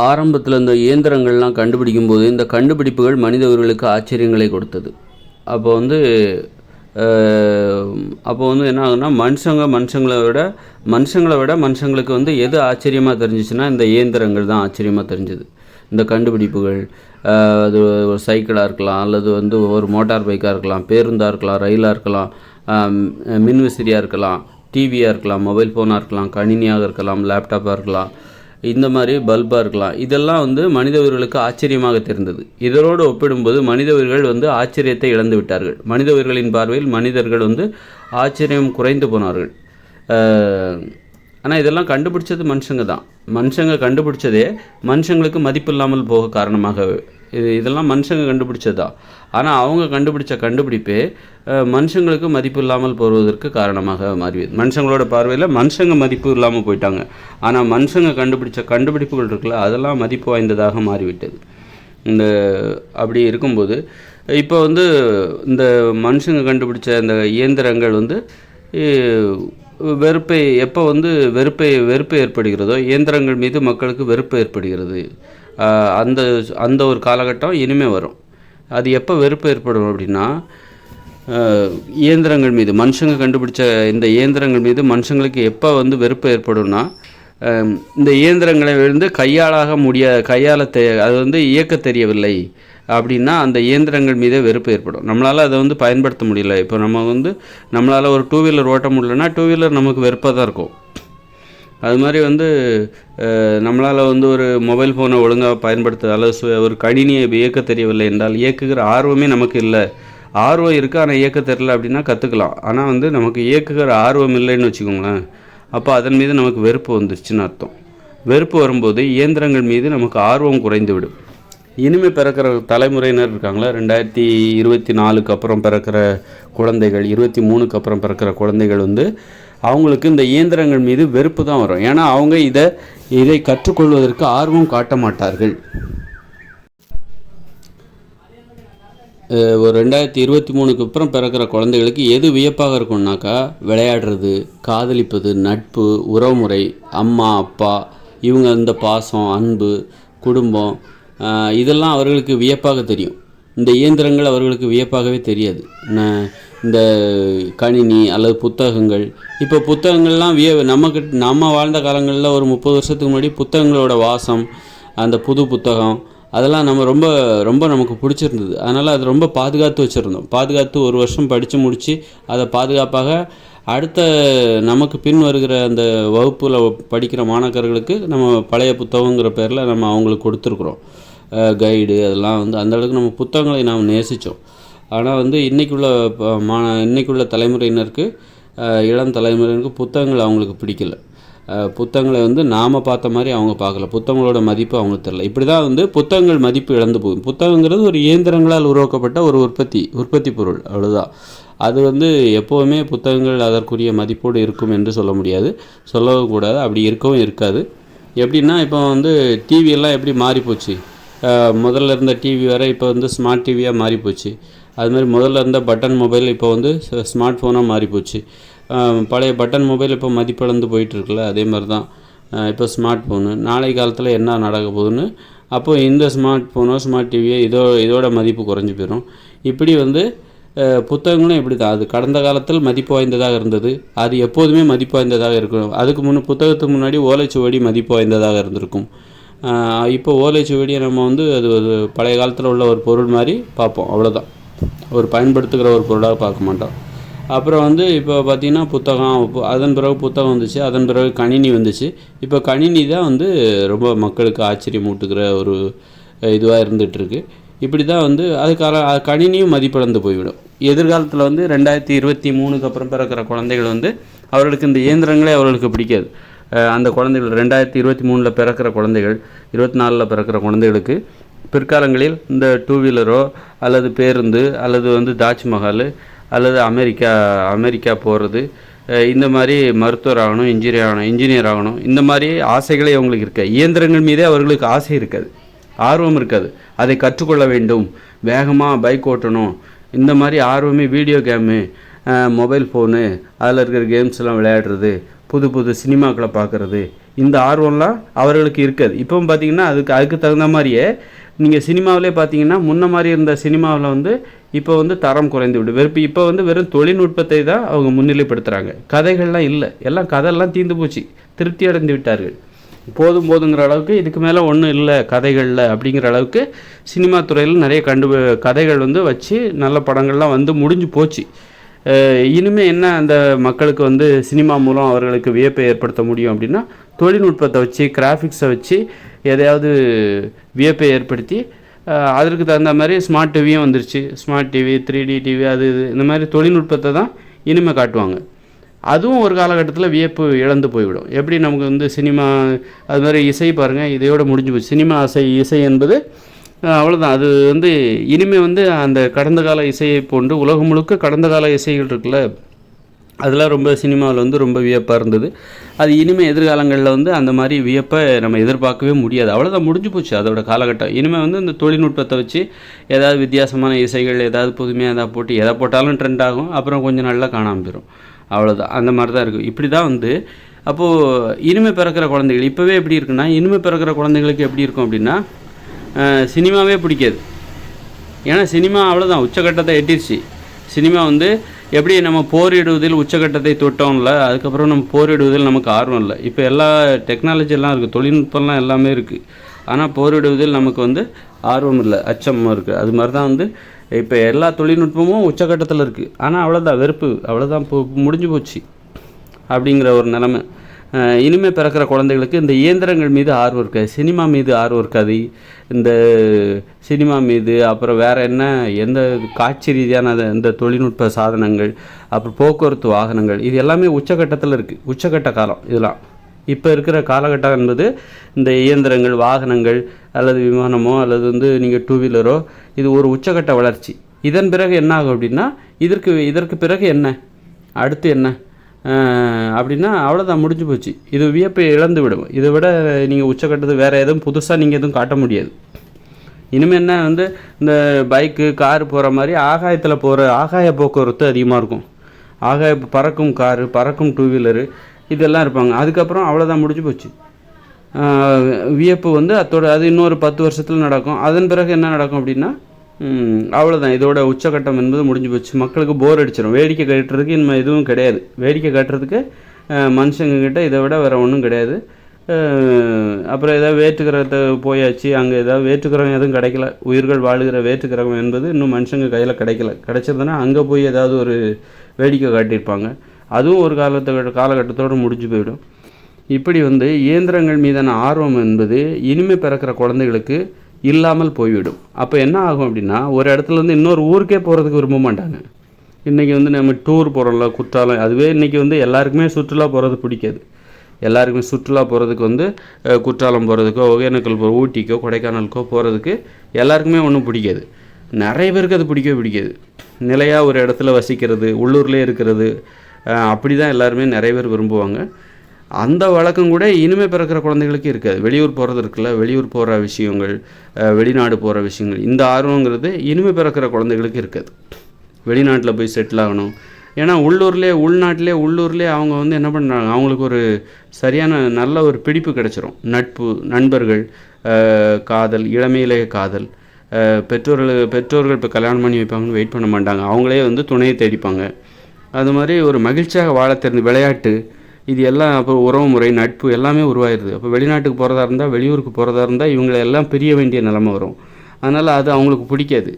ஆரம்பத்தில் இந்த இயந்திரங்கள்லாம் கண்டுபிடிக்கும்போது இந்த கண்டுபிடிப்புகள் மனித உயிர்களுக்கு ஆச்சரியங்களை கொடுத்தது. அப்போ வந்து என்ன ஆகுதுன்னா, மனுஷங்களை விட மனுஷங்களுக்கு வந்து எது ஆச்சரியமாக தெரிஞ்சிச்சுன்னா இந்த இயந்திரங்கள் தான் ஆச்சரியமாக தெரிஞ்சுது. இந்த கண்டுபிடிப்புகள் அது ஒரு சைக்கிளாக இருக்கலாம், அல்லது வந்து ஒரு மோட்டார் பைக்காக இருக்கலாம், பேருந்தாக இருக்கலாம், ரயிலாக இருக்கலாம், மின்விசிறியாக இருக்கலாம், டிவியாக இருக்கலாம், மொபைல் ஃபோனாக இருக்கலாம், கணினியாக இருக்கலாம், லேப்டாப்பாக இருக்கலாம், இந்த மாதிரி பல்பாக இருக்கலாம். இதெல்லாம் வந்து மனித உயிர்களுக்கு ஆச்சரியமாக தெரிந்தது. இதனோடு ஒப்பிடும்போது மனித உயிர்கள் வந்து ஆச்சரியத்தை இழந்து விட்டார்கள். மனித உயிர்களின் பார்வையில் மனிதர்கள் வந்து ஆச்சரியம் குறைந்து போனார்கள். ஆனால் இதெல்லாம் கண்டுபிடிச்சது மனுஷங்க தான். மனுஷங்க கண்டுபிடிச்சதே மனுஷங்களுக்கு மதிப்பு இல்லாமல் போக காரணமாக இதெல்லாம் மனுஷங்க கண்டுபிடிச்சது தான். ஆனால் அவங்க கண்டுபிடிச்ச கண்டுபிடிப்பே மனுஷங்களுக்கு மதிப்பு இல்லாமல் போவதற்கு காரணமாக மாறியது. மனுஷங்களோட பார்வையில் மனுஷங்க மதிப்பு இல்லாமல் போயிட்டாங்க. ஆனால் மனுஷங்க கண்டுபிடிச்ச கண்டுபிடிப்புகள் இருக்குல்ல, அதெல்லாம் மதிப்பு வாய்ந்ததாக மாறிவிட்டது. அப்படி இருக்கும்போது இப்போ வந்து இந்த மனுஷங்க கண்டுபிடிச்ச இந்த இயந்திரங்கள் வந்து வெறுப்பை ஏற்படுகிறதோ, இயந்திரங்கள் மீது மக்களுக்கு வெறுப்பு ஏற்படுகிறது. அந்த ஒரு காலகட்டம் இனிமேல் வரும். அது எப்போ வெறுப்பு ஏற்படும் அப்படின்னா, இயந்திரங்கள் மீது மனுஷங்க கண்டுபிடிச்ச இந்த இயந்திரங்கள் மீது மனுஷங்களுக்கு எப்போ வந்து வெறுப்பு ஏற்படும்னா, இந்த இயந்திரங்களை வந்து அது வந்து இயக்க தெரியவில்லை அப்படின்னா அந்த இயந்திரங்கள் மீதே வெறுப்பு ஏற்படும். நம்மளால் அதை வந்து பயன்படுத்த முடியல. இப்போ நம்மளால் ஒரு 2 வீலர் ஓட்ட முடியலன்னா 2 வீலர் நமக்கு வெறுப்பாக தான் இருக்கும். அது மாதிரி வந்து நம்மளால் வந்து ஒரு மொபைல் ஃபோனை ஒழுங்காக பயன்படுத்த அல்லது ஒரு கணினியை இயக்க தெரியவில்லை என்றால் இயக்குகிற ஆர்வமே நமக்கு இல்லை. ஆர்வம் இருக்குது ஆனால் இயக்க தெரியல அப்படின்னா கற்றுக்கலாம். ஆனால் வந்து நமக்கு இயக்குகிற ஆர்வம் இல்லைன்னு வச்சுக்கோங்களேன், அப்போ அதன் மீது நமக்கு வெறுப்பு வந்துருச்சுன்னு அர்த்தம். வெறுப்பு வரும்போது இயந்திரங்கள் மீது நமக்கு ஆர்வம் குறைந்து விடும். இனிமேல் பிறக்கிற தலைமுறையினர் இருக்காங்களா, 2024க்கு அப்புறம் பிறக்கிற குழந்தைகள், 23க்கு அப்புறம் பிறக்கிற குழந்தைகள் வந்து அவங்களுக்கு இந்த இயந்திரங்கள் மீது வெறுப்பு தான் வரும். ஏன்னா அவங்க இதை கற்றுக்கொள்வதற்கு ஆர்வம் காட்ட மாட்டார்கள். ஒரு 2023க்கு அப்புறம் பிறக்கிற குழந்தைகளுக்கு எது வியப்பாக இருக்கும்னாக்கா, விளையாடுறது, காதலிப்பது, நட்பு, உறவுமுறை, அம்மா அப்பா இவங்க இந்த பாசம், அன்பு, குடும்பம், இதெல்லாம் அவர்களுக்கு வியப்பாக தெரியும். இந்த இயந்திரங்கள் அவர்களுக்கு வியப்பாகவே தெரியாது. இந்த கணினி அல்லது புத்தகங்கள், இப்போ புத்தகங்கள்லாம் நம்ம வாழ்ந்த காலங்களில் ஒரு 30 வருஷத்துக்கு முன்னாடி புத்தகங்களோட வாசம், அந்த புது புத்தகம் அதெல்லாம் ரொம்ப ரொம்ப நமக்கு பிடிச்சிருந்தது. அதனால் அது ரொம்ப பாதுகாத்து வச்சுருந்தோம். பாதுகாத்து 1 வருஷம் படித்து முடித்து அதை பாதுகாப்பாக அடுத்த நமக்கு பின் வருகிற அந்த வகுப்பில் படிக்கிற மாணவர்களுக்கு நம்ம பழைய புத்தகங்கிற பேரில் நம்ம அவங்களுக்கு கொடுத்துருக்குறோம். கைடு அதெல்லாம் வந்து அந்த அளவுக்கு நம்ம புத்தகங்களை நாம் நேசித்தோம். ஆனால் வந்து இன்றைக்குள்ள தலைமுறையினருக்கு, இளம் தலைமுறையினருக்கு புத்தகங்கள் அவங்களுக்கு பிடிக்கல. புத்தகங்களை வந்து நாம் பார்த்த மாதிரி அவங்க பார்க்கல. புத்தகங்களோட மதிப்பு அவங்களுக்கு தெரியல. இப்படி தான் வந்து புத்தகங்கள் மதிப்பு இழந்து போகும். புத்தகங்கிறது ஒரு இயந்திரங்களால் உருவாக்கப்பட்ட ஒரு உற்பத்தி பொருள், அவ்வளோதான். அது வந்து எப்போவுமே புத்தகங்கள் அதற்குரிய மதிப்போடு இருக்கும் என்று சொல்ல முடியாது, சொல்லவும் கூடாது. அப்படி இருக்கவும் இருக்காது. எப்படின்னா, இப்போ வந்து டிவியெல்லாம் எப்படி மாறிப்போச்சு, முதல்ல இருந்த டிவி வேறு இப்போ வந்து ஸ்மார்ட் டிவியாக மாறிப்போச்சு. அதுமாதிரி முதல்ல இருந்த பட்டன் மொபைல் இப்போ வந்து ஸ்மார்ட் ஃபோனாக மாறிப்போச்சு. பழைய பட்டன் மொபைல் இப்போ மதிப்பிழந்து போயிட்டுருக்குல்ல, அதே மாதிரி தான் இப்போ ஸ்மார்ட் ஃபோனு. நாளை காலத்தில் என்ன நடக்க போகுதுன்னு, அப்போது இந்த ஸ்மார்ட் ஃபோனோ ஸ்மார்ட் டிவியோ இதோட மதிப்பு குறைஞ்சி போயிடும். இப்படி வந்து புத்தகங்களும் இப்படி தான். அது கடந்த காலத்தில் மதிப்பு வாய்ந்ததாக இருந்தது, அது எப்போதுமே மதிப்பு வாய்ந்ததாக இருக்கும். அதுக்கு புத்தகத்துக்கு முன்னாடி ஓலைச்சுவடி மதிப்பு வாய்ந்ததாக இருந்திருக்கும். இப்போ ஓலைச்சுவடியை நம்ம வந்து அது ஒரு பழைய காலத்தில் உள்ள ஒரு பொருள் மாதிரி பார்ப்போம், அவ்வளோதான். ஒரு பயன்படுத்துகிற ஒரு பொருளாக பார்க்க மாட்டோம். அப்புறம் வந்து இப்போ பார்த்திங்கன்னா புத்தகம், அதன் பிறகு புத்தகம் வந்துச்சு, அதன் பிறகு கணினி வந்துச்சு. இப்போ கணினி தான் வந்து ரொம்ப மக்களுக்கு ஆச்சரியம் ஊட்டுகிற ஒரு இதுவாக இருந்துகிட்ருக்கு. இப்படி தான் வந்து கணினியும் மதிப்பிழந்து போய்விடும். எதிர்காலத்தில் வந்து 2023க்கு அப்புறம் பிறக்கிற குழந்தைகள் வந்து அவர்களுக்கு இந்த இயந்திரங்களே அவர்களுக்கு பிடிக்காது. அந்த குழந்தைகள் 2023 பிறக்கிற குழந்தைகள், 24 பிறக்கிற குழந்தைகளுக்கு பிற்காலங்களில் இந்த 2 வீலரோ அல்லது பேருந்து அல்லது வந்து தாஜ்மஹால் அல்லது அமெரிக்கா போகிறது, இந்த மாதிரி மருத்துவர் ஆகணும், இன்ஜினியர் ஆகணும், இந்த மாதிரி ஆசைகளே அவங்களுக்கு இருக்காது. இயந்திரங்கள் மீதே அவர்களுக்கு ஆசை இருக்காது, ஆர்வம் இருக்காது. அதை கற்றுக்கொள்ள வேண்டும், வேகமாக பைக் ஓட்டணும், இந்த மாதிரி ஆர்வமே வீடியோ கேமு, மொபைல் ஃபோனு, அதில் இருக்கிற கேம்ஸ்லாம் விளையாடுறது, புது புது சினிமாக்களை பார்க்குறது, இந்த ஆர்வம்லாம் அவர்களுக்கு இருக்காது. இப்போவும் பார்த்தீங்கன்னா அதுக்கு தகுந்த மாதிரியே நீங்கள் சினிமாவிலே பார்த்தீங்கன்னா முன்ன மாதிரி இருந்த சினிமாவில் வந்து இப்போ வந்து தரம் குறைந்து விடு. இப்போ வந்து வெறும் தொழில்நுட்பத்தை தான் அவங்க முன்னிலைப்படுத்துகிறாங்க. கதைகள்லாம் இல்லை, எல்லாம் கதையெல்லாம் தீர்ந்து போச்சு, திருப்தி அடைந்து விட்டார்கள். போதுங்கிற அளவுக்கு இதுக்கு மேலே ஒன்றும் இல்லை கதைகளில் அப்படிங்கிற அளவுக்கு சினிமா துறையில் நிறைய கதைகள் வந்து வச்சு நல்ல படங்கள்லாம் வந்து முடிஞ்சு போச்சு. இனிமேல் என்ன அந்த மக்களுக்கு வந்து சினிமா மூலம் அவர்களுக்கு வியப்பை ஏற்படுத்த முடியும் அப்படின்னா, தொழில்நுட்பத்தை வச்சு கிராஃபிக்ஸை வச்சு எதையாவது வியப்பை ஏற்படுத்தி அதற்கு தகுந்த மாதிரி ஸ்மார்ட் டிவியும் வந்துருச்சு. ஸ்மார்ட் டிவி, 3D டிவி, அது இந்த மாதிரி தொழில்நுட்பத்தை தான் இனிமேல் காட்டுவாங்க. அதுவும் ஒரு காலகட்டத்தில் வியப்பு இழந்து போய்விடும். எப்படி நமக்கு வந்து சினிமா அது மாதிரி இசை பாருங்கள், இதையோடு முடிஞ்சு போச்சு. சினிமா இசை என்பது அவ்வளோதான். அது வந்து இனிமேல் வந்து அந்த கடந்த கால இசையை போன்று உலகம் முழுக்க கடந்த கால இசைகள் இருக்குல்ல, அதெல்லாம் ரொம்ப சினிமாவில் வந்து ரொம்ப வியப்பாக இருந்தது. அது இனிமேல் எதிர்காலங்களில் வந்து அந்த மாதிரி வியப்பை நம்ம எதிர்பார்க்கவே முடியாது. அவ்வளோதான், முடிஞ்சு போச்சு அதோட காலகட்டம். இனிமேல் வந்து இந்த தொழில்நுட்பத்தை வச்சு ஏதாவது வித்தியாசமான இசைகள் ஏதாவது புதுமையாக எதாவது போட்டு எதை போட்டாலும் ட்ரெண்ட் ஆகும், அப்புறம் கொஞ்சம் நல்லா காணாமல் போயிடும். அவ்வளோதான், அந்த மாதிரி தான் இருக்குது. இப்படி தான் வந்து அப்போது இனிமேல் பிறக்கிற குழந்தைகள் இப்போவே எப்படி இருக்குன்னா, இனிமேல் பிறக்கிற குழந்தைகளுக்கு எப்படி இருக்கும் அப்படின்னா, சினிமாவே பிடிக்காது. ஏன்னா சினிமா அவ்வளோதான் உச்சக்கட்டத்தை எட்டிருச்சு. சினிமா வந்து எப்படி நம்ம போரிடுவதில் உச்சக்கட்டத்தை தொட்டோம்ல, அதுக்கப்புறம் நம்ம போரிடுவதில் நமக்கு ஆர்வம் இல்லை. இப்போ எல்லா டெக்னாலஜி எல்லாம் இருக்குது, தொழில்நுட்பம்லாம் எல்லாமே இருக்குது. ஆனால் போரிடுவதில் நமக்கு வந்து ஆர்வம் இல்லை, அச்சமாக இருக்குது. அது மாதிரி தான் வந்து இப்போ எல்லா தொழில்நுட்பமும் உச்சக்கட்டத்தில் இருக்குது. ஆனால் அவ்வளோதான், வெறுப்பு அவ்வளோதான், முடிஞ்சு போச்சு அப்படிங்கிற ஒரு நிலமை. இனிமேல் பிறக்கிற குழந்தைகளுக்கு இந்த இயந்திரங்கள் மீது ஆர்வம் இருக்காது, சினிமா மீது ஆர்வம் இருக்காது. இந்த சினிமா மீது அப்புறம் வேறு என்ன, எந்த காட்சி ரீதியான இந்த தொழில்நுட்ப சாதனங்கள், அப்புறம் போக்குவரத்து வாகனங்கள், இது எல்லாமே உச்சக்கட்டத்தில் இருக்குது. உச்சக்கட்ட காலம் இதெல்லாம். இப்போ இருக்கிற காலகட்டம் என்பது இந்த இயந்திரங்கள், வாகனங்கள் அல்லது விமானமோ அல்லது வந்து நீங்கள் 2 வீலரோ, இது ஒரு உச்சக்கட்ட வளர்ச்சி. இதன் பிறகு என்ன ஆகும் அப்படின்னா, இதற்கு பிறகு என்ன, அடுத்து என்ன அப்படின்னா அவ்வளோதான், முடிஞ்சு போச்சு. இது வியப்பை இழந்து விடும். இதை விட நீங்கள் உச்சக்கட்டது வேறு எதுவும் புதுசாக நீங்கள் எதுவும் காட்ட முடியாது. இனிமேல் என்ன வந்து இந்த பைக்கு, காரு போகிற மாதிரி ஆகாயத்தில் போகிற ஆகாய போக்குவரத்து அதிகமாக இருக்கும். பறக்கும் காரு, பறக்கும் 2 வீலரு இதெல்லாம் இருப்பாங்க. அதுக்கப்புறம் அவ்வளோதான், முடிஞ்சு போச்சு. வியப்பு வந்து அது இன்னொரு 10 வருஷத்தில் நடக்கும். அதன் பிறகு என்ன நடக்கும் அப்படின்னா, அவ்வளோதான், இதோட உச்சக்கட்டம் என்பது முடிஞ்சு போச்சு. மக்களுக்கு போர் அடிச்சிடும். வேடிக்கை காட்டுறதுக்கு இனிமேல் எதுவும் கிடையாது. வேடிக்கை காட்டுறதுக்கு மனுஷங்கக்கிட்ட இதை விட வேறு ஒன்றும் கிடையாது. அப்புறம் ஏதாவது வேற்றுக்கிரகத்தை போயாச்சு, அங்கே ஏதாவது வேற்றுக்கிரகம் எதுவும் கிடைக்கல. உயிர்கள் வாழுகிற வேற்றுக்கிரகம் என்பது இன்னும் மனுஷங்க கையில் கிடைக்கல. கிடைச்சதுன்னா அங்கே போய் ஏதாவது ஒரு வேடிக்கை காட்டியிருப்பாங்க. அதுவும் ஒரு காலகட்டத்தோடு முடிஞ்சு போயிடும். இப்படி வந்து இயந்திரங்கள் மீதான ஆர்வம் என்பது இனிமேல் பிறக்கிற குழந்தைகளுக்கு இல்லாமல் போய்விடும். அப்போ என்ன ஆகும் அப்படின்னா, ஒரு இடத்துலேருந்து இன்னொரு ஊருக்கே போகிறதுக்கு விரும்ப மாட்டாங்க. இன்றைக்கி வந்து நம்ம டூர் போகிறோம்ல, குற்றாலம், அதுவே இன்றைக்கி வந்து எல்லாருக்குமே சுற்றுலா போகிறது பிடிக்காது. எல்லாருக்குமே சுற்றுலா போகிறதுக்கு வந்து குற்றாலம் போகிறதுக்கோ, ஒகேனக்கல் ஊட்டிக்கோ, கொடைக்கானலுக்கோ போகிறதுக்கு எல்லாருக்குமே ஒன்றும் பிடிக்காது. நிறைய பேருக்கு அது பிடிக்காது. நிலையாக ஒரு இடத்துல வசிக்கிறது, உள்ளூர்லேயே இருக்கிறது, அப்படி தான் எல்லாருமே நிறைய பேர் விரும்புவாங்க. அந்த வழக்கம் கூட இனிமேல் பிறக்கிற குழந்தைகளுக்கு இருக்காது. வெளியூர் போகிறது இருக்குல்ல, வெளியூர் போகிற விஷயங்கள், வெளிநாடு போகிற விஷயங்கள், இந்த ஆர்வங்கிறது இனிமேல் பிறக்கிற குழந்தைகளுக்கு இருக்காது. வெளிநாட்டில் போய் செட்டில் ஆகணும். ஏன்னா உள்ளூர்லேயே அவங்க வந்து என்ன பண்ணுறாங்க, அவங்களுக்கு ஒரு சரியான நல்ல ஒரு பிடிப்பு கிடச்சிரும். நட்பு, நண்பர்கள், காதல், இளமையிலேயே காதல். பெற்றோர்கள் இப்போ கல்யாணம் பண்ணி வைப்பாங்கன்னு வெயிட் பண்ண மாட்டாங்க, அவங்களே வந்து துணையை தேடிப்பாங்க. அது மாதிரி ஒரு மகிழ்ச்சியாக வாழ தெரிஞ்ச விளையாட்டு, இது எல்லாம் அப்போ உறவு முறை, நட்பு எல்லாமே உருவாயிருது. அப்போ வெளிநாட்டுக்கு போகிறதா இருந்தால், வெளியூருக்கு போகிறதா இருந்தால் இவங்களை எல்லாம் பிரிய வேண்டிய நிலைமை வரும். அதனால் அது அவங்களுக்கு பிடிக்காது.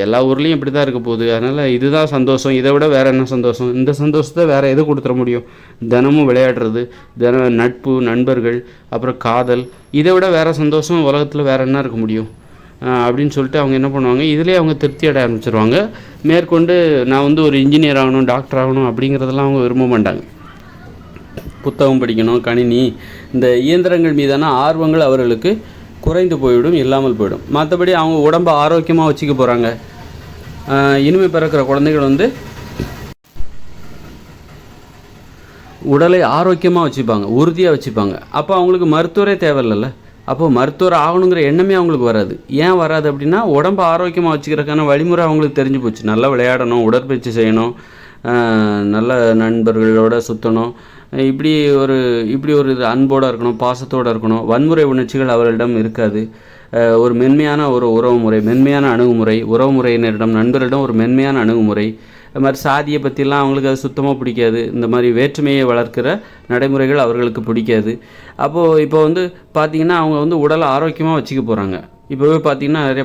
எல்லா ஊர்லேயும் இப்படி தான் இருக்க போகுது. அதனால் இதுதான் சந்தோஷம், இதை விட வேறு என்ன சந்தோஷம், இந்த சந்தோஷத்தை வேறு எது கொடுத்துட முடியும்? தினமும் விளையாடுறது, நட்பு, நண்பர்கள், அப்புறம் காதல், இதை விட வேறு சந்தோஷம் உலகத்தில் வேறு என்ன இருக்க முடியும் அப்படின்னு சொல்லிட்டு அவங்க என்ன பண்ணுவாங்க, இதிலே அவங்க திருப்தி அடைய ஆரம்பிச்சிருவாங்க. மேற்கொண்டு நான் வந்து ஒரு இன்ஜினியர் ஆகணும், டாக்டர் ஆகணும் அப்படிங்கிறதெல்லாம் அவங்க விரும்ப மாட்டாங்க. புத்தகம் படிக்கணும், கணினி, இந்த இயந்திரங்கள் மீதான ஆர்வங்கள் அவர்களுக்கு குறைந்து போய்விடும், இல்லாமல் போயிடும். மற்றபடி அவங்க உடம்பை ஆரோக்கியமாக வச்சுக்க போகிறாங்க. இனிமேல் பிறக்கிற குழந்தைகள் வந்து உடலை ஆரோக்கியமாக வச்சுப்பாங்க, உறுதியாக வச்சுப்பாங்க. அப்போ அவங்களுக்கு மருத்துவரே தேவையில்லைல்ல. அப்போது மருத்துவர் ஆகணுங்கிற எண்ணமே அவங்களுக்கு வராது. ஏன் வராது அப்படின்னா, உடம்பை ஆரோக்கியமாக வச்சுக்கிறதுக்கான வழிமுறை அவங்களுக்கு தெரிஞ்சு போச்சு. நல்லா விளையாடணும், உடற்பயிற்சி செய்யணும், நல்ல நண்பர்களோட சுற்றணும், இப்படி ஒரு இது அன்போடு இருக்கணும், பாசத்தோடு இருக்கணும். வன்முறை உணர்ச்சிகள் அவர்களிடம் இருக்காது. ஒரு மென்மையான ஒரு உறவுமுறை, மென்மையான அணுகுமுறை, உறவுமுறையினரிடம் நண்பரிடம் ஒரு மென்மையான அணுகுமுறை. அது மாதிரி சாதியை பற்றிலாம் அவங்களுக்கு அது சுத்தமாக பிடிக்காது. இந்த மாதிரி வேற்றுமையை வளர்க்கிற நடைமுறைகள் அவர்களுக்கு பிடிக்காது. இப்போ வந்து பார்த்திங்கன்னா அவங்க வந்து உடலை ஆரோக்கியமாக வச்சுக்க போகிறாங்க. இப்போவே பார்த்திங்கன்னா நிறைய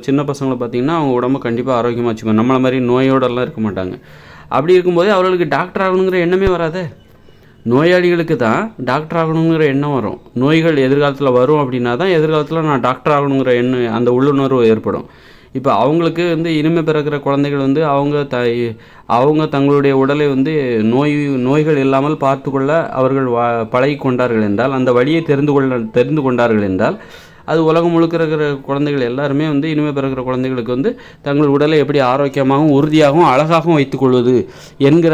சின்ன பசங்களை பார்த்திங்கன்னா அவங்க உடம்பை கண்டிப்பாக ஆரோக்கியமாக வச்சுக்கணும். நம்மளை மாதிரி நோயோடெல்லாம் இருக்க மாட்டாங்க. அப்படி இருக்கும்போதே அவர்களுக்கு டாக்டர் ஆகணுங்கிற எண்ணமே வராதே. நோயாளிகளுக்கு தான் டாக்டர் ஆகணுங்கிற எண்ணம் வரும். நோய்கள் எதிர்காலத்தில் வரும் அப்படின்னா தான் எதிர்காலத்தில் நான் டாக்டர் ஆகணுங்கிற எண்ணம், அந்த உள்ளுணர்வு ஏற்படும். இப்போ அவங்களுக்கு வந்து இனிமே பிறக்கிற குழந்தைகள் வந்து அவங்க தங்களுடைய உடலை வந்து நோய்கள் இல்லாமல் பார்த்து கொள்ள அவர்கள் பழகி கொண்டார்கள் என்றால், அந்த வழியை தெரிந்து கொண்டார்கள் என்றால், அது உலகம் முழுக்க இருக்கிற குழந்தைகள் எல்லாருமே வந்து இனிமேல் பிறக்கிற குழந்தைகளுக்கு வந்து தங்கள் உடலை எப்படி ஆரோக்கியமாகவும் உறுதியாகவும் அழகாகவும் வைத்துக்கொள்வது என்கிற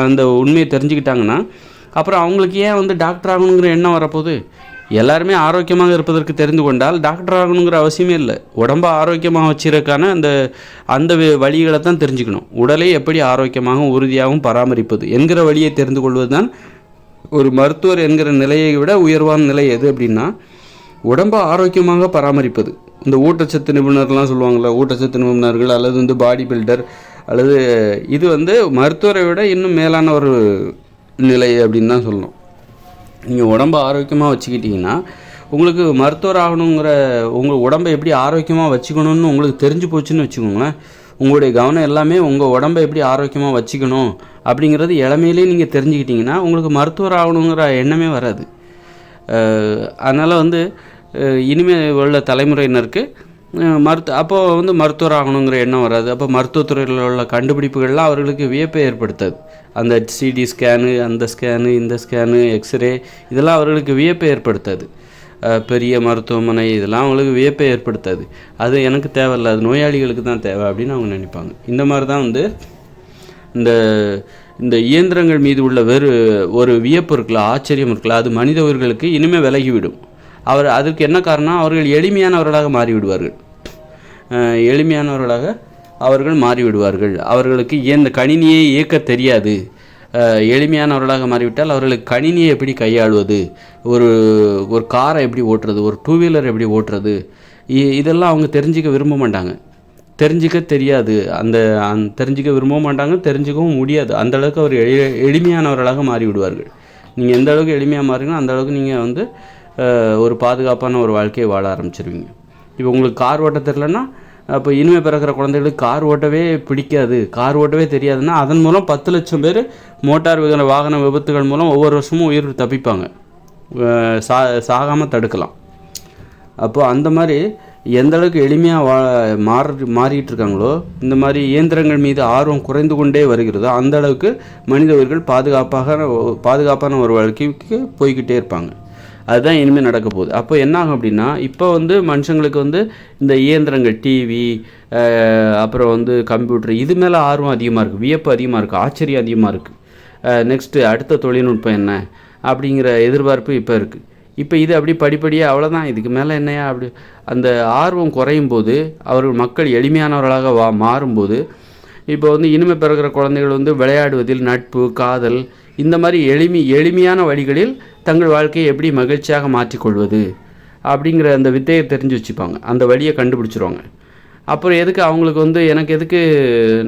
அந்த உண்மையை தெரிஞ்சுக்கிட்டாங்கன்னா, அப்புறம் அவங்களுக்கு ஏன் வந்து டாக்டர் ஆகணுங்கிற எண்ணம் வரப்போகுது? எல்லாருமே ஆரோக்கியமாக இருப்பதற்கு தெரிந்து கொண்டால் டாக்டர் ஆகணுங்கிற அவசியமே இல்லை. உடம்பை ஆரோக்கியமாக வச்சிருக்கான அந்த வழிகளை தான் தெரிஞ்சுக்கணும். உடலை எப்படி ஆரோக்கியமாகவும் உறுதியாகவும் பராமரிப்பது என்கிற வழியை தெரிந்து கொள்வது தான் ஒரு மருத்துவர் என்கிற நிலையை விட உயர்வான நிலை எது அப்படின்னா, உடம்பை ஆரோக்கியமாக பராமரிப்பது. இந்த ஊட்டச்சத்து நிபுணர்லாம் சொல்லுவாங்கள்ல, ஊட்டச்சத்து நிபுணர்கள் அல்லது வந்து பாடி பில்டர் அல்லது இது வந்து மருத்துவரை விட இன்னும் மேலான ஒரு நிலை அப்படின்னு தான் சொல்லணும். நீங்கள் உடம்பை ஆரோக்கியமாக வச்சுக்கிட்டிங்கன்னா உங்களுக்கு மருத்துவர் ஆகணுங்கிற உங்கள் உடம்பை எப்படி ஆரோக்கியமாக வச்சுக்கணும்னு உங்களுக்கு தெரிஞ்சு போச்சுன்னு வச்சுக்கோங்களேன். உங்களுடைய கவனம் எல்லாமே உங்கள் உடம்பை எப்படி ஆரோக்கியமாக வச்சுக்கணும் அப்படிங்கிறது இளமையிலே நீங்கள் தெரிஞ்சுக்கிட்டிங்கன்னா உங்களுக்கு மருத்துவர் ஆகணுங்கிற எண்ணமே வராது. அதனால் வந்து இனிமேல் உள்ள தலைமுறையினருக்கு அப்போது வந்து மருத்துவர் ஆகணுங்கிற எண்ணம் வராது. அப்போ மருத்துவத்துறையில் உள்ள கண்டுபிடிப்புகள்லாம் அவர்களுக்கு வியப்பை ஏற்படுத்தாது. அந்த சிடி ஸ்கேனு, அந்த ஸ்கேனு, இந்த ஸ்கேனு, எக்ஸ்ரே இதெல்லாம் அவர்களுக்கு வியப்பை ஏற்படுத்தாது. பெரிய மருத்துவமனை இதெல்லாம் அவங்களுக்கு வியப்பை ஏற்படுத்தாது. அது எனக்கு தேவையில்லை, அது நோயாளிகளுக்கு தான் தேவை அப்படின்னு அவங்க நினைப்பாங்க. இந்த மாதிரி தான் வந்து இந்த இயந்திரங்கள் மீது உள்ள ஒரு வியப்பு இருக்குல்ல, ஆச்சரியம் இருக்குல்ல, அது மனித உயிர்களுக்கு இனிமேல் விலகிவிடும். அதற்கு என்ன காரணம்? அவர்கள் எளிமையானவர்களாக மாறிவிடுவார்கள். அவர்களுக்கு இந்த கணினியை இயக்க தெரியாது. எளிமையானவர்களாக மாறிவிட்டால் அவர்களுக்கு கணினியை எப்படி கையாளுவது, ஒரு காரை எப்படி ஓட்டுறது, ஒரு 2 வீலர் எப்படி ஓட்டுறது, இதெல்லாம் அவங்க தெரிஞ்சிக்க விரும்ப மாட்டாங்க. தெரிஞ்சிக்க தெரியாது. தெரிஞ்சிக்க விரும்ப மாட்டாங்க, தெரிஞ்சிக்கவும் முடியாது. அந்தளவுக்கு அவர் எளிமையானவர்களாக மாறிவிடுவார்கள். நீங்கள் எந்த அளவுக்கு எளிமையாக மாறுறீங்களோ அந்த அளவுக்கு நீங்கள் வந்து ஒரு பாதுகாப்பான ஒரு வாழ்க்கையை வாழ ஆரம்பிச்சிருவீங்க. இப்போ உங்களுக்கு கார் ஓட்ட தெரிலன்னா, அப்போ இனிமேல் பிறக்கிற குழந்தைகளுக்கு கார் ஓட்டவே பிடிக்காது, கார் ஓட்டவே தெரியாதுன்னா அதன் மூலம் 10 லட்சம் பேர் மோட்டார் வாகன விபத்துகள் மூலம் ஒவ்வொரு வருஷமும் உயிர் தப்பிப்பாங்க, சாகாமல் தடுக்கலாம். அப்போது அந்த மாதிரி எந்த அளவுக்கு எளிமையாக மாறிட்டு இருக்காங்களோ, இந்த மாதிரி இயந்திரங்கள் மீது ஆர்வம் குறைந்து கொண்டே வருகிறதோ அந்த அளவுக்கு மனித உயிர்கள் பாதுகாப்பான ஒரு வாழ்க்கைக்கு போய்கிட்டே இருப்பாங்க. அதுதான் இனிமேல் நடக்க போகுது. அப்போ என்ன ஆகும் அப்படின்னா, இப்போ வந்து மனுஷங்களுக்கு வந்து இந்த இயந்திரங்கள், டிவி, அப்புறம் வந்து கம்ப்யூட்டர், இது மேலே ஆர்வம் அதிகமாக இருக்குது, வியப்பு அதிகமாக இருக்குது, ஆச்சரியம் அதிகமாக இருக்குது. நெக்ஸ்ட்டு அடுத்த தொழில்நுட்பம் என்ன அப்படிங்கிற எதிர்பார்ப்பு இப்போ இருக்குது. இப்போ இது அப்படி படிப்படியாக அவ்வளோதான், இதுக்கு மேலே என்னையா அப்படி அந்த ஆர்வம் குறையும் போது, மக்கள் எளிமையானவர்களாக மாறும்போது, இப்போ வந்து இனிமேல் பிறகுற குழந்தைகள் வந்து விளையாடுவதில் நட்பு, காதல், இந்த மாதிரி எளிமையான வழிகளில் தங்கள் வாழ்க்கையை எப்படி மகிழ்ச்சியாக மாற்றிக்கொள்வது அப்படிங்கிற அந்த வித்தையை தெரிஞ்சு வச்சுப்பாங்க. அந்த வழியை கண்டுபிடிச்சிருவாங்க. அப்புறம் எதுக்கு அவங்களுக்கு வந்து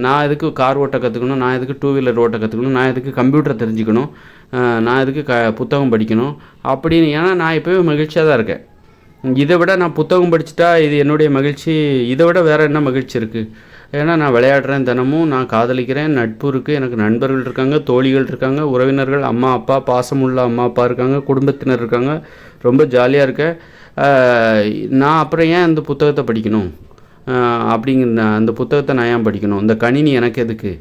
நான் எதுக்கு கார் ஓட்ட கற்றுக்கணும், நான் எதுக்கு 2 வீலர் ஓட்ட கற்றுக்கணும், நான் எதுக்கு கம்ப்யூட்டரை தெரிஞ்சுக்கணும், நான் எதுக்கு புத்தகம் படிக்கணும் அப்படின்னு. ஏன்னா நான் இப்போவே மகிழ்ச்சியாக தான் இருக்கேன். இதை விட நான் புத்தகம் படிச்சுட்டா இது என்னுடைய மகிழ்ச்சி, இதை விட வேறு என்ன மகிழ்ச்சி இருக்குது? ஏன்னா நான் விளையாடுறேன், தினமும் நான் காதலிக்கிறேன், நட்பு இருக்குது, எனக்கு நண்பர்கள் இருக்காங்க, தோழிகள் இருக்காங்க, உறவினர்கள், அம்மா அப்பா, பாசமுள்ள அம்மா அப்பா இருக்காங்க, குடும்பத்தினர் இருக்காங்க, ரொம்ப ஜாலியாக இருக்கேன். நான் அப்புறம் ஏன் அந்த புத்தகத்தை படிக்கணும் அப்படிங்கிற அந்த புத்தகத்தை நான் ஏன் படிக்கணும்? இந்த கணினி எனக்கு எதுக்கு?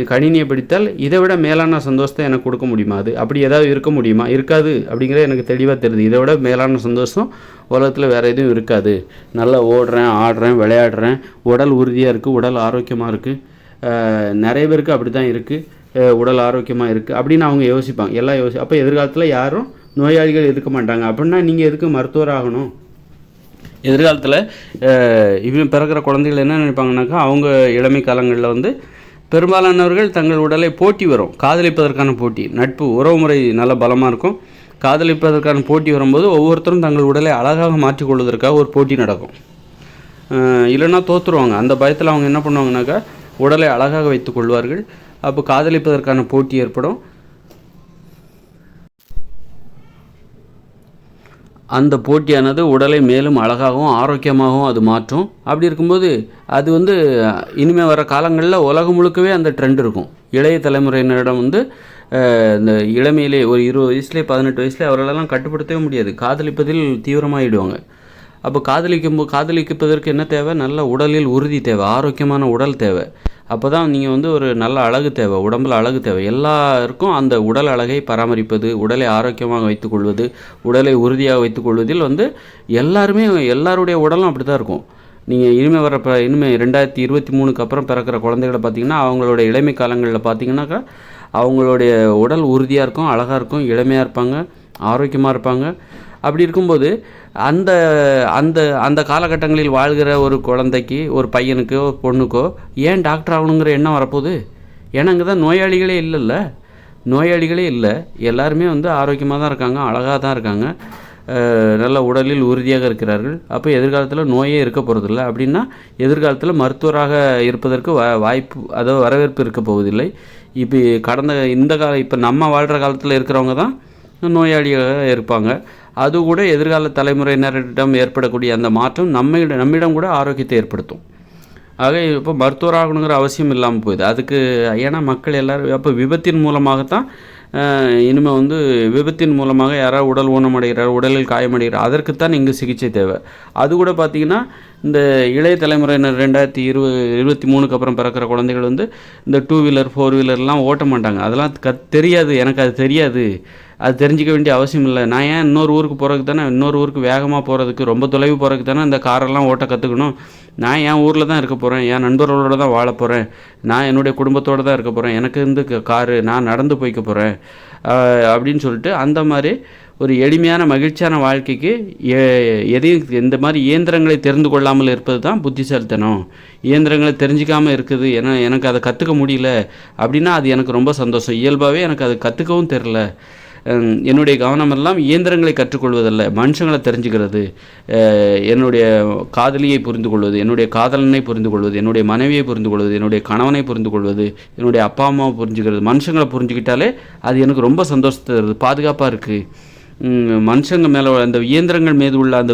கணினியை படித்தால் இதை விட மேலான சந்தோஷத்தை எனக்கு கொடுக்க முடியுமா? அப்படி ஏதாவது இருக்க முடியுமா? இருக்காது அப்படிங்கிறது எனக்கு தெளிவாக தெரியுது. இதை விட மேலான சந்தோஷம் உலகத்தில் வேறு எதுவும் இருக்காது. நல்லா ஓடுறேன், ஆடுறேன், விளையாடுறேன், உடல் உறுதியாக இருக்குது, உடல் ஆரோக்கியமாக இருக்குது. நிறைய பேருக்கு அப்படி தான் இருக்குது, உடல் ஆரோக்கியமாக இருக்குது அப்படின்னு அவங்க யோசிப்பாங்க. எல்லாம் அப்போ எதிர்காலத்தில் யாரும் நோயாளிகள் இருக்க மாட்டாங்க. அப்படின்னா நீங்கள் எதுக்கு மருத்துவர் ஆகணும்? எதிர்காலத்தில் இவன் பிறக்கிற குழந்தைகள் என்ன நினைப்பாங்கனாக்கா, அவங்க இளமை காலங்களில் வந்து பெரும்பாலானவர்கள் தங்கள் உடலை போட்டி வரும், காதலிப்பதற்கான போட்டி, நட்பு, உறவுமுறை நல்ல பலமாக இருக்கும். காதலிப்பதற்கான போட்டி வரும்போது ஒவ்வொருத்தரும் தங்கள் உடலை அழகாக மாற்றிக்கொள்வதற்காக ஒரு போட்டி நடக்கும். இல்லைன்னா தோற்றுருவாங்க. அந்த பயத்தில் அவங்க என்ன பண்ணுவாங்கனாக்கா உடலை அழகாக வைத்து கொள்வார்கள். அப்போ காதலிப்பதற்கான போட்டி ஏற்படும். அந்த போட்டியானது உடலை மேலும் அழகாகவும் ஆரோக்கியமாகவும் அது மாற்றும். அப்படி இருக்கும்போது அது இனிமேல் வர காலங்களில் உலகம் முழுக்கவே அந்த ட்ரெண்ட் இருக்கும். இளைய தலைமுறையினரிடம் இந்த இளமையிலே ஒரு 20 வயசுலேயே 18 வயசுலேயே அவர்களெல்லாம் கட்டுப்படுத்தவே முடியாது. காதலிப்பதில் தீவிரமாகிடுவாங்க. அப்போ காதலிப்பதற்கு என்ன தேவை? நல்ல உடலில் உறுதி தேவை, ஆரோக்கியமான உடல் தேவை. அப்போ தான் நீங்கள் ஒரு நல்ல அழகு தேவை, உடம்பில் அழகு தேவை. எல்லாருக்கும் அந்த உடல் அழகை பராமரிப்பது, உடலை ஆரோக்கியமாக வைத்துக்கொள்வது, உடலை உறுதியாக வைத்துக்கொள்வதில் எல்லாருமே எல்லாருடைய உடலும் அப்படி தான் இருக்கும். நீங்கள் இனிமேல் 2023க்கு அப்புறம் பிறக்கிற குழந்தைகளை பார்த்திங்கன்னா அவங்களோட இளமை காலங்களில் பார்த்திங்கனாக்கா அவங்களுடைய உடல் உறுதியாக இருக்கும், அழகாக இருக்கும், இளமையாக இருப்பாங்க, ஆரோக்கியமாக இருப்பாங்க. அப்படி இருக்கும்போது அந்த அந்த அந்த காலகட்டங்களில் வாழ்கிற ஒரு குழந்தைக்கு, ஒரு பையனுக்கோ பொண்ணுக்கோ ஏன் டாக்டர் ஆகணுங்கிற எண்ணம் வரப்போகுது? ஏன்னா அங்கே தான் நோயாளிகளே இல்லை. எல்லாருமே ஆரோக்கியமாக தான் இருக்காங்க, அழகாக தான் இருக்காங்க, நல்ல உடலில் உறுதியாக இருக்கிறார்கள். அப்போ எதிர்காலத்தில் நோயே இருக்க போகிறதில்ல. அப்படின்னா எதிர்காலத்தில் மருத்துவராக இருப்பதற்கு வாய்ப்பு, அதாவது வரவேற்பு இருக்க போவதில்லை. இப்போ நம்ம வாழ்கிற காலத்தில் இருக்கிறவங்க தான் நோயாளியாக இருப்பாங்க. அது கூட எதிர்கால தலைமுறையினரிடம் ஏற்படக்கூடிய அந்த மாற்றம் நம்மிடம் கூட ஆரோக்கியத்தை ஏற்படுத்தும். ஆக இப்போ மருத்துவராகணுங்கிற அவசியம் இல்லாமல் போகுது. அதுக்கு ஏன்னா மக்கள் எல்லோரும் அப்போ விபத்தின் மூலமாகத்தான் இனிமேல் விபத்தின் மூலமாக யாராவது உடல் ஊனமடைகிறார், உடலில் காயமடைகிறார், அதற்குத்தான் இங்கு சிகிச்சை தேவை. அது கூட பார்த்திங்கன்னா இந்த இளைய தலைமுறையினர் 2023க்கு அப்புறம் பிறக்கிற குழந்தைகள் இந்த 2 வீலர் 4 வீலர்லாம் ஓட்ட மாட்டாங்க. அதெல்லாம் தெரியாது, எனக்கு அது தெரியாது, அது தெரிஞ்சிக்க வேண்டிய அவசியம் இல்லை. நான் ஏன் இன்னொரு ஊருக்கு போகிறதுக்கு தானே, இன்னொரு ஊருக்கு வேகமாக போகிறதுக்கு, ரொம்ப தொலைவு போகிறதுக்கு தானே இந்த காரெல்லாம் ஓட்ட கற்றுக்கணும். நான் என் ஊரில் தான் இருக்க போகிறேன், என் நண்பர்களோடு தான் வாழ போகிறேன், நான் என்னுடைய குடும்பத்தோடு தான் இருக்க போகிறேன், எனக்கு காரு, நான் நடந்து போய்க்க போகிறேன் அப்படின்னு சொல்லிட்டு அந்த மாதிரி ஒரு எளிமையான மகிழ்ச்சியான வாழ்க்கைக்கு இந்த மாதிரி இயந்திரங்களை தெரிந்து கொள்ளாமல் இருப்பது தான் புத்திசாலித்தனம். இயந்திரங்களை தெரிஞ்சிக்காமல் இருக்குது, எனக்கு அதை கற்றுக்க முடியல அப்படின்னா அது எனக்கு ரொம்ப சந்தோஷம். இயல்பாகவே எனக்கு அதை கற்றுக்கவும் தெரில. என்னுடைய கவனமெல்லாம் இயந்திரங்களை கற்றுக்கொள்வதல்ல, மனுஷங்களை தெரிஞ்சுக்கிறது, என்னுடைய காதலியை புரிந்து கொள்வது, என்னுடைய காதலனை புரிந்து கொள்வது, என்னுடைய மனைவியை புரிந்து கொள்வது, என்னுடைய கணவனை புரிந்து கொள்வது, என்னுடைய அப்பா அம்மாவை புரிஞ்சுக்கிறது. மனுஷங்களை புரிஞ்சுக்கிட்டாலே அது எனக்கு ரொம்ப சந்தோஷத்தை தருது, பாதுகாப்பாக இருக்குது. மனுஷங்க மேலே அந்த இயந்திரங்கள் மீது உள்ள அந்த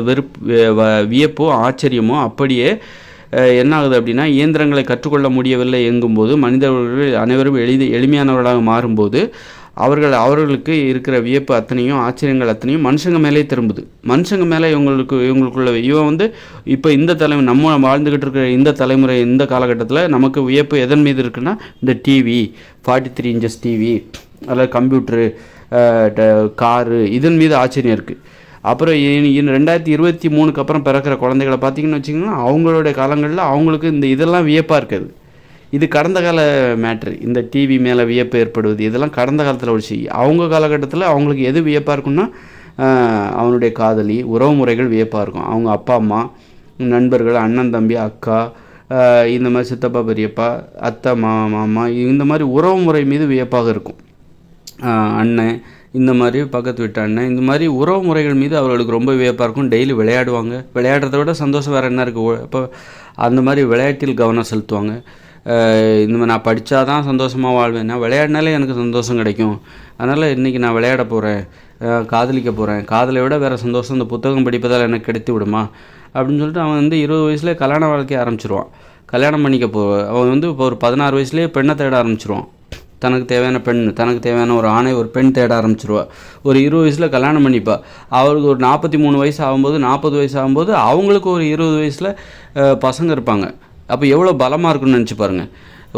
வியப்போ ஆச்சரியமோ அப்படியே என்ன ஆகுது அப்படின்னா, இயந்திரங்களை கற்றுக்கொள்ள முடியவில்லை எங்கும்போது மனிதர்கள் அனைவரும் எளிமையானவர்களாக மாறும்போது அவர்களுக்கு இருக்கிற வியப்பு அத்தனையும், ஆச்சரியங்கள் அத்தனையும் மனுஷங்க மேலே திரும்புது. மனுஷங்க மேலே இவங்களுக்குள்ள இப்போ இந்த நம்ம வாழ்ந்துக்கிட்டு இருக்கிற இந்த தலைமுறை, இந்த காலகட்டத்தில் நமக்கு வியப்பு எதன் மீது இருக்குன்னா, இந்த டிவி, 43 இன்ச்சஸ் டிவி, அதில் கம்ப்யூட்டரு, காரு, இதன் மீது ஆச்சரியம் இருக்குது. அப்புறம் 2023க்கு அப்புறம் பிறக்கிற குழந்தைகளை பார்த்திங்கன்னு வச்சிங்கன்னா அவங்களுடைய காலங்களில் அவங்களுக்கு இதெல்லாம் வியப்பாக இருக்காது. இது கடந்த கால மேட்ரு. இந்த டிவி மேலே வியப்பு ஏற்படுவது இதெல்லாம் கடந்த காலத்தில் ஒரு செய்யும். அவங்க காலகட்டத்தில் அவங்களுக்கு எது வியப்பாக இருக்குன்னா, அவனுடைய காதலி, உறவு முறைகள் வியப்பாக இருக்கும். அவங்க அப்பா அம்மா, நண்பர்கள், அண்ணன் தம்பி, அக்கா, இந்த மாதிரி சித்தப்பா பெரியப்பா, அத்தை மாமா, இந்த மாதிரி உறவு முறை மீது வியப்பாக இருக்கும். அண்ணன், இந்த மாதிரி பக்கத்து வீட்டு அண்ணன், இந்த மாதிரி உறவு முறைகள் மீது அவர்களுக்கு ரொம்ப வியப்பாக இருக்கும். டெய்லி விளையாடுவாங்க. விளையாடுறத விட சந்தோஷம் வேறு என்ன இருக்குது? அப்போ அந்த மாதிரி விளையாட்டில் கவனம் செலுத்துவாங்க. இந்த மாதிரி நான் படித்தா தான் சந்தோஷமாக வாழ்வேன், நான் விளையாடினாலே எனக்கு சந்தோஷம் கிடைக்கும், அதனால் இன்றைக்கி நான் விளையாட போகிறேன், காதலிக்க போகிறேன், காதலை விட வேறு சந்தோஷம் இந்த புத்தகம் படிப்பதால் எனக்கு கிடைத்து விடுமா அப்படின்னு சொல்லிட்டு அவன் 20 வயசுலேயே கல்யாண வாழ்க்கையை ஆரம்பிச்சிருவான். கல்யாணம் பண்ணிக்க அவன் இப்போ ஒரு 16 வயசுலேயே பெண்ணை தேட ஆரம்பிச்சிருவான். தனக்கு தேவையான பெண், தனக்கு தேவையான ஒரு ஆணை, ஒரு பெண் தேட ஆரம்பிச்சிருவா. ஒரு 20 வயசில் கல்யாணம் பண்ணிப்பா. அவருக்கு ஒரு 43 வயசு ஆகும்போது, 40 வயசு ஆகும்போது அவங்களுக்கு ஒரு 20 வயசில் பசங்க இருப்பாங்க. அப்போ எவ்வளோ பலமாக இருக்குன்னு நினச்சி பாருங்கள்.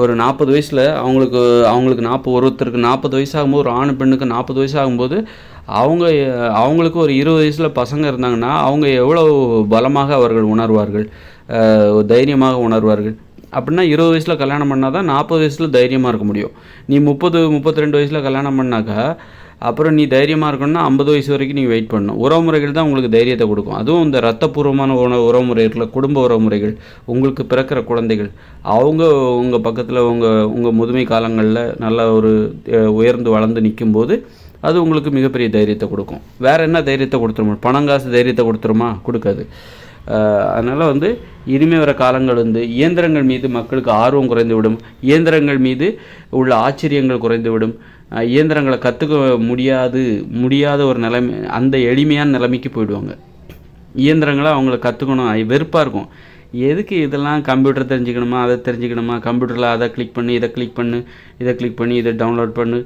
ஒரு 40 வயசில் அவங்களுக்கு ஒருத்தருக்கு 40 வயசு ஆகும்போது, ஒரு ஆண் பெண்ணுக்கு 40 வயசு ஆகும்போது அவங்களுக்கு ஒரு 20 வயசில் பசங்க இருந்தாங்கன்னா அவங்க எவ்வளோ பலமாக அவர்கள் உணர்வார்கள், தைரியமாக உணர்வார்கள். அப்படின்னா 20 வயசில் கல்யாணம் பண்ணால் தான் 40 வயசில் தைரியமாக இருக்க முடியும். நீ 32 வயசில் கல்யாணம் பண்ணாக்கா அப்புறம் நீ தைரியமாக இருக்கணும்னா 50 வயசு வரைக்கும் நீங்கள் வெயிட் பண்ணணும். உறவுமுறைகள் தான் உங்களுக்கு தைரியத்தை கொடுக்கும். அதுவும் இந்த ரத்தபூர்வமான உறவுமுறை இருக்குல்ல, குடும்ப உறவுமுறைகள், உங்களுக்கு பிறக்கிற குழந்தைகள், அவங்க உங்கள் பக்கத்தில் உங்கள் முதுமை காலங்களில் நல்ல ஒரு உயர்ந்து வளர்ந்து நிற்கும்போது அது உங்களுக்கு மிகப்பெரிய தைரியத்தை கொடுக்கும். வேறு என்ன தைரியத்தை கொடுத்துருமா? பணங்காசு தைரியத்தை கொடுத்துருமா? கொடுக்காது. அதனால் வந்து இனிமேல் வர காலங்கள் வந்து இயந்திரங்கள் மீது மக்களுக்கு ஆர்வம் குறைந்துவிடும். இயந்திரங்கள் மீது உள்ள ஆச்சரியங்கள் குறைந்துவிடும். இயந்திரங்களை கற்றுக்க முடியாத ஒரு நிலைமை, அந்த எளிமையான நிலைமைக்கு போயிடுவாங்க. இயந்திரங்களை அவங்கள கற்றுக்கணும் வெறுப்பாக இருக்கும். எதுக்கு இதெல்லாம் கம்ப்யூட்டர் தெரிஞ்சுக்கணுமா, அதை தெரிஞ்சுக்கணுமா, கம்ப்யூட்டரில் அதை கிளிக் பண்ணி இதை கிளிக் பண்ணு, இதை கிளிக் பண்ணி இதை டவுன்லோட் பண்ணு,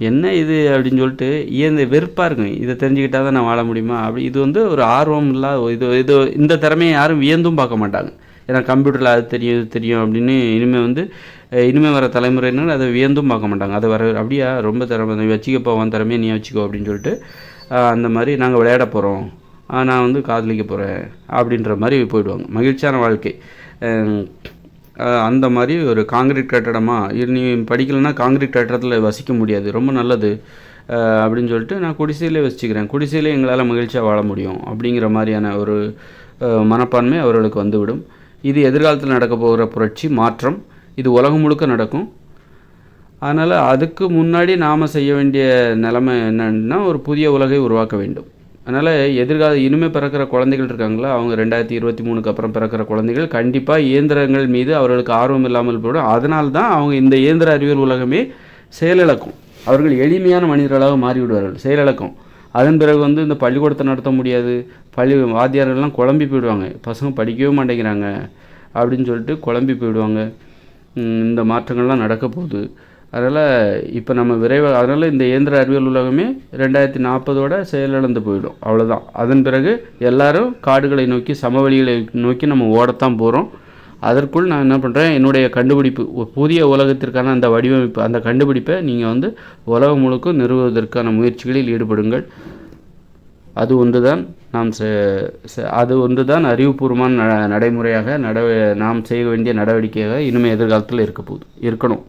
என்ன இது அப்படின்னு சொல்லிட்டு வெறுப்பாக இருக்கும். இதை தெரிஞ்சுக்கிட்டால் தான் நான் வாழ முடியுமா அப்படி. இது வந்து ஒரு ஆர்வம் இது இந்த திறமையை யாரும் வியந்தும் பார்க்க மாட்டாங்க. ஏன்னா கம்ப்யூட்டரில் அது தெரியும் இது தெரியும் அப்படின்னு இனிமேல் வர தலைமுறையினர் அதை வியந்தும் பார்க்க மாட்டாங்க. அதை அப்படியா ரொம்ப திறமை, நீ வச்சுக்கப்போ உன் திறமையை நீ வச்சுக்கோ அப்படின்னு சொல்லிட்டு அந்த மாதிரி நாங்கள் விளையாட போகிறோம், நான் வந்து காதலிக்க போகிறேன் அப்படின்ற மாதிரி போயிடுவாங்க. மகிழ்ச்சியான வாழ்க்கை. அந்த மாதிரி ஒரு காங்கிரீட் கட்டடமாக நீ படிக்கலைன்னா காங்கிரீட் கட்டடத்தில் வசிக்க முடியாது, ரொம்ப நல்லது அப்படின்னு சொல்லிட்டு நான் குடிசையிலே வசிச்சுக்கிறேன், குடிசையிலே எங்களால் மகிழ்ச்சியாக வாழ முடியும் அப்படிங்கிற மாதிரியான ஒரு மனப்பான்மை அவர்களுக்கு வந்துவிடும். இது எதிர்காலத்தில் நடக்க போகிற புரட்சி மாற்றம். இது உலகம் முழுக்க நடக்கும். அதனால் அதுக்கு முன்னாடி நாம் செய்ய வேண்டிய நிலைமை என்னன்னா ஒரு புதிய உலகை உருவாக்க வேண்டும். அதனால் இனிமேல் பிறக்கிற குழந்தைகள் இருக்காங்களா, அவங்க 2023 அப்புறம் பிறக்கிற குழந்தைகள் கண்டிப்பாக இயந்திரங்கள் மீது அவர்களுக்கு ஆர்வம் இல்லாமல் போய்டும். அதனால்தான் அவங்க இந்த இயந்திர அறிவியல் உலகமே செயலிழக்கும். அவர்கள் எளிமையான மனிதர்களாக மாறிவிடுவார்கள், செயலிழக்கும். அதன் பிறகு வந்து இந்த பள்ளிக்கூடத்தை நடத்த முடியாது, வாத்தியார்கள்லாம் குழம்பி போயிடுவாங்க, பசங்க படிக்கவே மாட்டேங்கிறாங்க அப்படின்னு சொல்லிட்டு குழம்பி போயிடுவாங்க. இந்த மாற்றங்கள்லாம் நடக்க போகுது. அதனால் இப்போ நம்ம அதனால் இந்த இயந்திர அறிவியல் உலகமே 2040 செயலிழந்து போயிடும், அவ்வளோதான். அதன் பிறகு எல்லோரும் காடுகளை நோக்கி சமவெளிகளை நோக்கி நம்ம ஓடத்தான் போகிறோம். அதற்குள் நான் என்ன பண்ணுறேன், என்னுடைய கண்டுபிடிப்பு புதிய உலகத்திற்கான அந்த வடிவமைப்பு, அந்த கண்டுபிடிப்பை நீங்கள் வந்து உலகம் முழுக்க நிறுவுவதற்கான முயற்சிகளில் ஈடுபடுங்கள். அது ஒன்று தான் அறிவுபூர்வமான நடைமுறையாக நாம் செய்ய வேண்டிய நடவடிக்கையாக இனிமேல் எதிர்காலத்தில் இருக்கணும்.